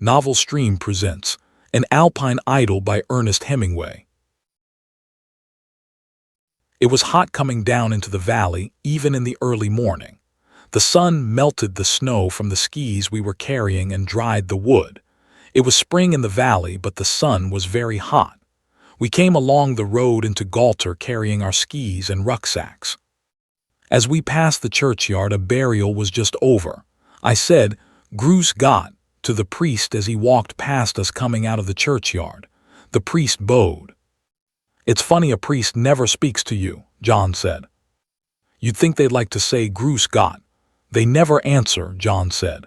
Novel Stream presents An Alpine Idyll by Ernest Hemingway. It was hot coming down into the valley, even in the early morning. The sun melted the snow from the skis we were carrying and dried the wood. It was spring in the valley, but the sun was very hot. We came along the road into Galter carrying our skis and rucksacks. As we passed the churchyard, a burial was just over. I said, "Grüß Gott," to the priest as he walked past us coming out of the churchyard. The priest bowed. "It's funny a priest never speaks to you," John said. "You'd think they'd like to say Grüß Gott. They never answer," John said.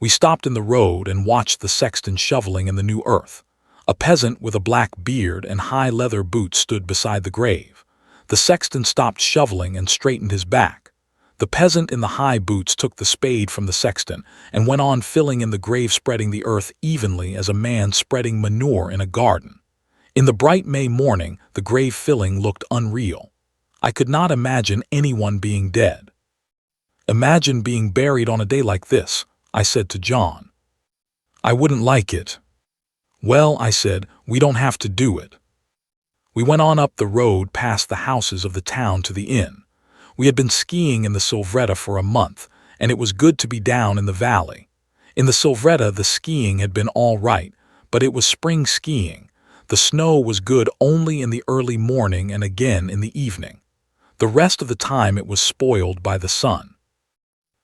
We stopped in the road and watched the sexton shoveling in the new earth. A peasant with a black beard and high leather boots stood beside the grave. The sexton stopped shoveling and straightened his back. The peasant in the high boots took the spade from the sexton and went on filling in the grave, spreading the earth evenly as a man spreading manure in a garden. In the bright May morning, the grave filling looked unreal. I could not imagine anyone being dead. "Imagine being buried on a day like this," I said to John. "I wouldn't like it." "Well," I said, "we don't have to do it." We went on up the road past the houses of the town to the inn. We had been skiing in the Silvretta for a month, and it was good to be down in the valley. In the Silvretta, the skiing had been all right, but it was spring skiing. The snow was good only in the early morning and again in the evening. The rest of the time it was spoiled by the sun.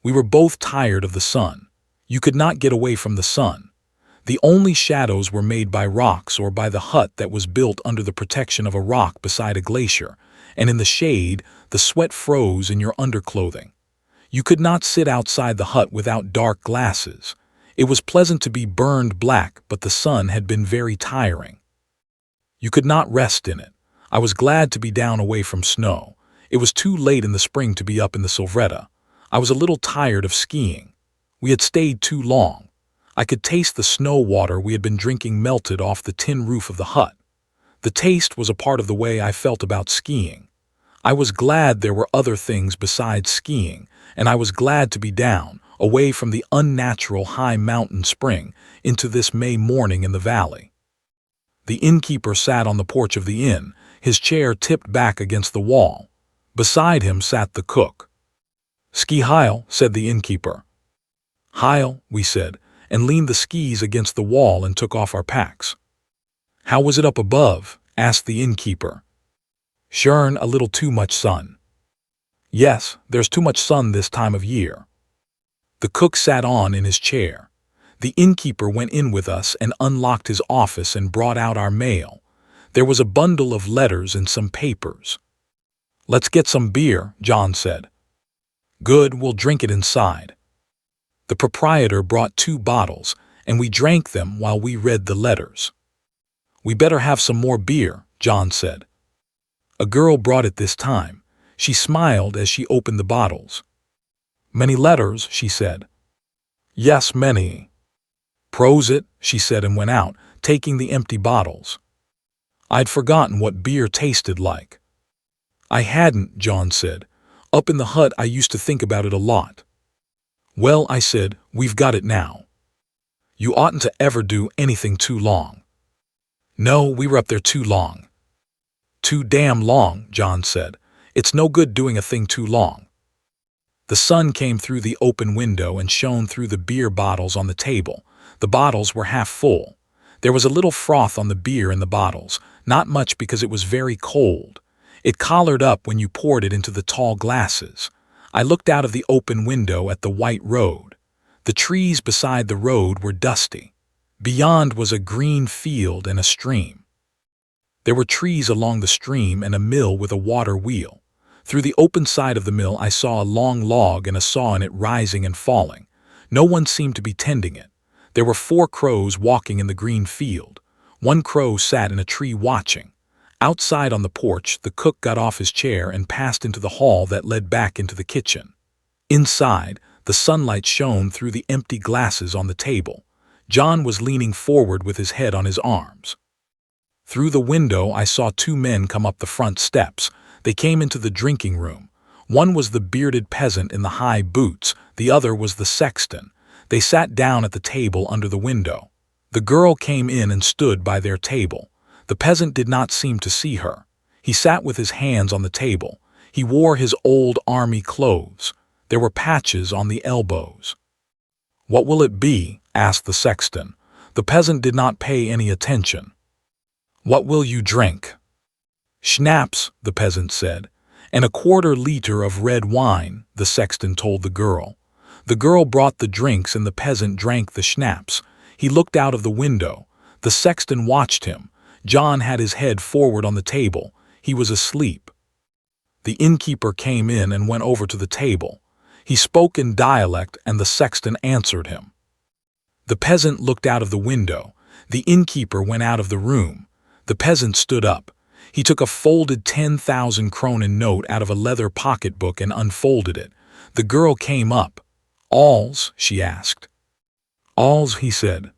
We were both tired of the sun. You could not get away from the sun. The only shadows were made by rocks or by the hut that was built under the protection of a rock beside a glacier, and in the shade, the sweat froze in your underclothing. You could not sit outside the hut without dark glasses. It was pleasant to be burned black, but the sun had been very tiring. You could not rest in it. I was glad to be down away from snow. It was too late in the spring to be up in the Silvretta. I was a little tired of skiing. We had stayed too long. I could taste the snow water we had been drinking melted off the tin roof of the hut. The taste was a part of the way I felt about skiing. I was glad there were other things besides skiing, and I was glad to be down, away from the unnatural high mountain spring, into this May morning in the valley. The innkeeper sat on the porch of the inn, his chair tipped back against the wall. Beside him sat the cook. "Ski heil," said the innkeeper. "Heil," we said, and leaned the skis against the wall and took off our packs. "How was it up above?" asked the innkeeper. "Schön, a little too much sun." "Yes, there's too much sun this time of year." The cook sat on in his chair. The innkeeper went in with us and unlocked his office and brought out our mail. There was a bundle of letters and some papers. "Let's get some beer," John said. "Good, we'll drink it inside." The proprietor brought 2 bottles, and we drank them while we read the letters. "We better have some more beer," John said. A girl brought it this time. She smiled as she opened the bottles. "Many letters," she said. "Yes, many." "Prosit," she said and went out, taking the empty bottles. I'd forgotten what beer tasted like. I hadn't, John said. Up in the hut I used to think about it a lot. "Well," I said, "we've got it now." "You oughtn't to ever do anything too long." "No, we were up there too long." "Too damn long," John said. "It's no good doing a thing too long." The sun came through the open window and shone through the beer bottles on the table. The bottles were half full. There was a little froth on the beer in the bottles, not much because it was very cold. It collared up when you poured it into the tall glasses. I looked out of the open window at the white road. The trees beside the road were dusty. Beyond was a green field and a stream. There were trees along the stream and a mill with a water wheel. Through the open side of the mill I saw a long log and a saw in it rising and falling. No one seemed to be tending it. There were 4 crows walking in the green field. 1 crow sat in a tree watching. Outside on the porch, the cook got off his chair and passed into the hall that led back into the kitchen. Inside, the sunlight shone through the empty glasses on the table. John was leaning forward with his head on his arms. Through the window I saw 2 men come up the front steps. They came into the drinking room. One was the bearded peasant in the high boots, the other was the sexton. They sat down at the table under the window. The girl came in and stood by their table. The peasant did not seem to see her. He sat with his hands on the table. He wore his old army clothes. There were patches on the elbows. "What will it be?" asked the sexton. The peasant did not pay any attention. "What will you drink?" "Schnapps," the peasant said. "And a quarter-liter of red wine," the sexton told the girl. The girl brought the drinks and the peasant drank the schnapps. He looked out of the window. The sexton watched him. John had his head forward on the table. He was asleep. The innkeeper came in and went over to the table. He spoke in dialect and the sexton answered him. The peasant looked out of the window. The innkeeper went out of the room. The peasant stood up. He took a folded 10,000 kronen note out of a leather pocketbook and unfolded it. The girl came up. "Alls?" she asked. "Alls," he said.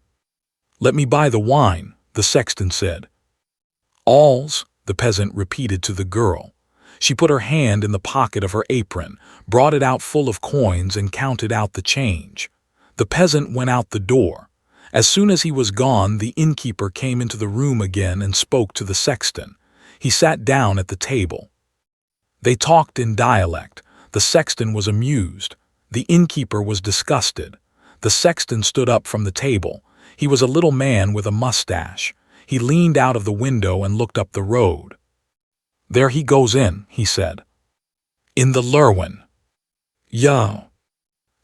"Let me buy the wine," the sexton said. "Alls," the peasant repeated to the girl. She put her hand in the pocket of her apron, brought it out full of coins and counted out the change. The peasant went out the door. As soon as he was gone, the innkeeper came into the room again and spoke to the sexton. He sat down at the table. They talked in dialect. The sexton was amused. The innkeeper was disgusted. The sexton stood up from the table. He was a little man with a mustache. He leaned out of the window and looked up the road. "There he goes in," he said. "In the Lurwen." "Yeah."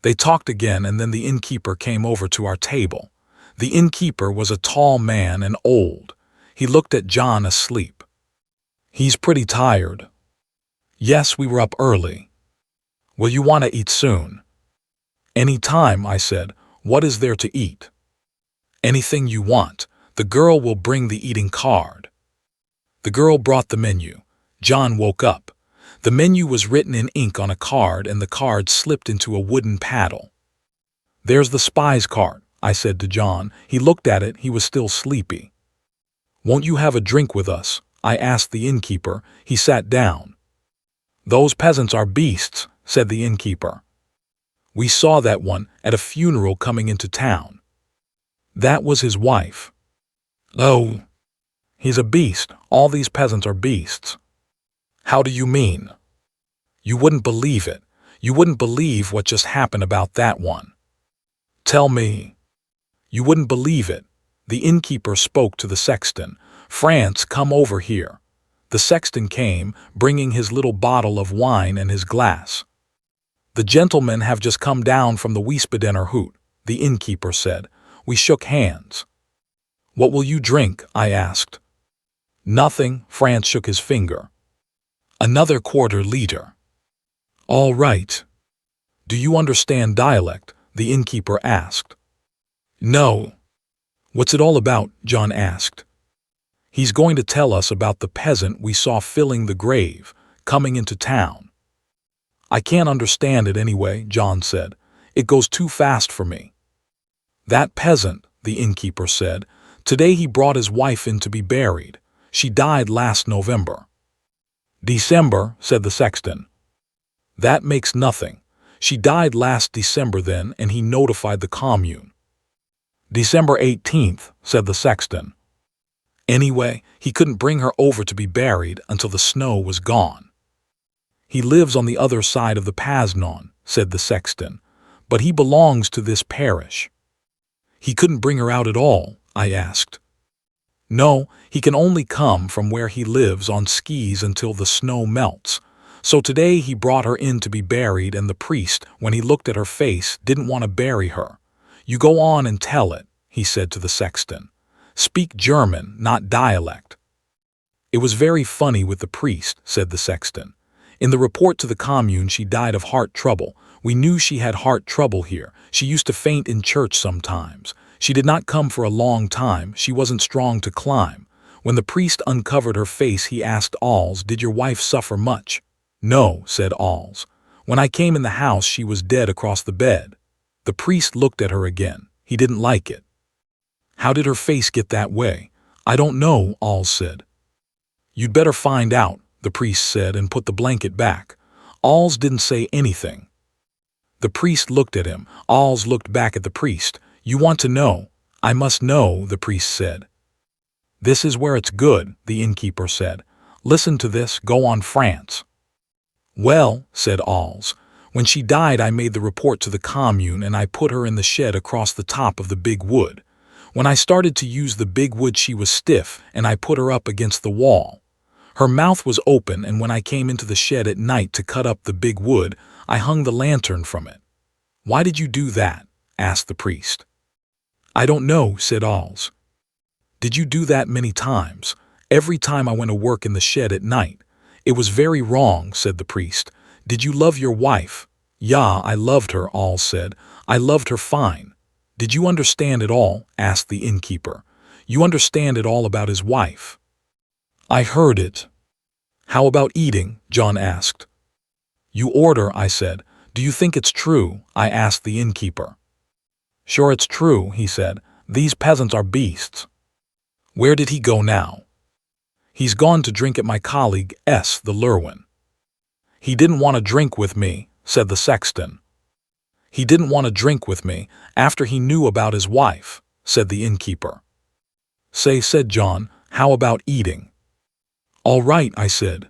They talked again and then the innkeeper came over to our table. The innkeeper was a tall man and old. He looked at John asleep. "He's pretty tired." "Yes, we were up early." "Will you want to eat soon?" "Any time," I said. "What is there to eat?" "Anything you want. The girl will bring the eating card." The girl brought the menu. John woke up. The menu was written in ink on a card and the card slipped into a wooden paddle. "There's the spy's card," I said to John. He looked at it. He was still sleepy. "Won't you have a drink with us?" I asked the innkeeper. He sat down. "Those peasants are beasts," said the innkeeper. "We saw that one at a funeral coming into town." "That was his wife." "Oh, he's a beast. All these peasants are beasts." "How do you mean?" "You wouldn't believe it. You wouldn't believe what just happened about that one." "Tell me." "You wouldn't believe it." The innkeeper spoke to the sexton. "France, come over here." The sexton came, bringing his little bottle of wine and his glass. "The gentlemen have just come down from the Wiesbadener Hut," the innkeeper said. We shook hands. "What will you drink?" I asked. "Nothing," France shook his finger. "Another quarter-liter." "All right." "Do you understand dialect?" the innkeeper asked. "No." "What's it all about?" John asked. "He's going to tell us about the peasant we saw filling the grave, coming into town." "I can't understand it anyway," John said. "It goes too fast for me." "That peasant," the innkeeper said, "today he brought his wife in to be buried. She died last November." "December," said the sexton. "That makes nothing. She died last December then, and he notified the commune." "December 18th, said the sexton. Anyway, he couldn't bring her over to be buried until the snow was gone. "He lives on the other side of the Pasnon," said the sexton, "but he belongs to this parish." "He couldn't bring her out at all?" I asked. "No, he can only come from where he lives on skis until the snow melts. So today he brought her in to be buried, and the priest, when he looked at her face, didn't want to bury her. 'You go on and tell it,' he said to the sexton. 'Speak German, not dialect.'" "It was very funny with the priest," said the sexton. "In the report to the commune she died of heart trouble. We knew she had heart trouble here. She used to faint in church sometimes. She did not come for a long time. She wasn't strong to climb. When the priest uncovered her face, he asked Alls, 'Did your wife suffer much?' 'No,' said Alls. 'When I came in the house she was dead across the bed.' The priest looked at her again. He didn't like it. 'How did her face get that way?' 'I don't know,' Alls said. 'You'd better find out,' the priest said and put the blanket back. Alls didn't say anything. The priest looked at him. Alls looked back at the priest. You want to know? I must know, the priest said. This is where it's good, the innkeeper said. Listen to this, go on France. Well, said Alls, when she died I made the report to the commune and I put her in the shed across the top of the big wood. When I started to use the big wood she was stiff and I put her up against the wall. Her mouth was open and when I came into the shed at night to cut up the big wood, I hung the lantern from it. Why did you do that? Asked the priest. I don't know, said Alls. Did you do that many times? Every time I went to work in the shed at night. It was very wrong, said the priest. Did you love your wife? Yeah, I loved her, Alls said. I loved her fine. Did you understand it all? Asked the innkeeper. You understand it all about his wife? I heard it. How about eating? John asked. You order, I said. Do you think it's true? I asked the innkeeper. Sure it's true, he said. These peasants are beasts. Where did he go now? He's gone to drink at my colleague S. the Lerwin. He didn't want to drink with me, said the sexton. He didn't want to drink with me after he knew about his wife, said the innkeeper. Say, said John, how about eating? All right, I said.